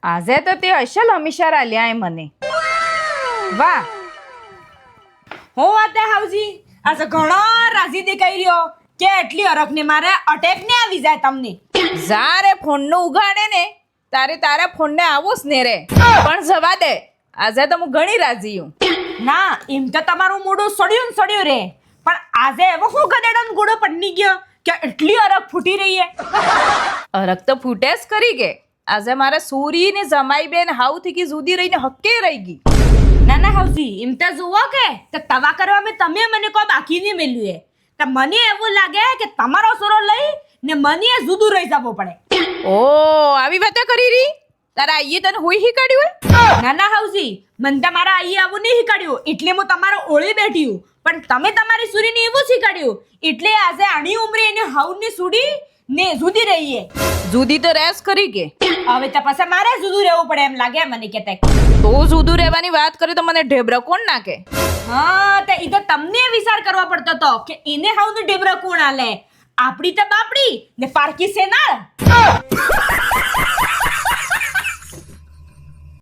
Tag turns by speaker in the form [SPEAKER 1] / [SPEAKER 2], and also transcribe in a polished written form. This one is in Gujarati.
[SPEAKER 1] આજે તો તે અસલ હમીશા આલ્યા મને. વાહ
[SPEAKER 2] હો વાતે હાવજી આજે ઘણો રાજી દેખાઈ રહ્યો કે એટલી અરખ ને મારે અટેક ને આવી જાય તમને.
[SPEAKER 1] જારે ફોન નો ઉગાડે ને તારે તારા ફોન ને આવું જ ને રે. પણ જવા દે, આજે તો હું ઘણી રાજી હું.
[SPEAKER 2] ના એમ તો તમારું મોઢું સડ્યું રે, પણ આજે એવો હું ગધેડો ગોળો પડી ગયો કે એટલી અરખ ફૂટી રહી હે.
[SPEAKER 1] અરક તો ફૂટે જ કરી કે આજે મારા સૂરી ને જમાઈ બેન હાઉ થી કી જુદી રહીને હક્કે રહી ગઈ.
[SPEAKER 2] ના હાવજી એમ તો જુઓ કે તવા કરવા મેં તમે મને કોઈ બાકી નહીં મેલ્યું હે. તો મને એવું લાગે કે તમારો સોરો લઈ ને મને જુદું રહી જવો પડે.
[SPEAKER 1] ઓ આવી વાતો કરી રહી તારા આઈએ તને હોઈ શીખવાડ્યું?
[SPEAKER 2] ના હાવજી મને તમારા આઈએ આવું નહીં શીખવાડ્યું એટલે હું તમારો ઓળી બેઠી હું, પણ તમે તમારી સુરીને એવું શીખવાડ્યું એટલે આજે આણી ઉમરે એને હાઉની સુડી ને જુદી રહી હે.
[SPEAKER 1] જુદી તો રેસ કરી કે
[SPEAKER 2] હવે તો પછી મારે જુદું રહેવું પડે એમ લાગે મને કે
[SPEAKER 1] તો જુદું રહેવાની વાત કરી તો મને ઢેબરા કોણ નાખે?
[SPEAKER 2] હા તો એ તો તમને વિચાર કરવા પડતો તો કે એને હાઉનું ઢેબરા કોણ આલે, આપડી તો બાપડી ને પારકી સેનાળ.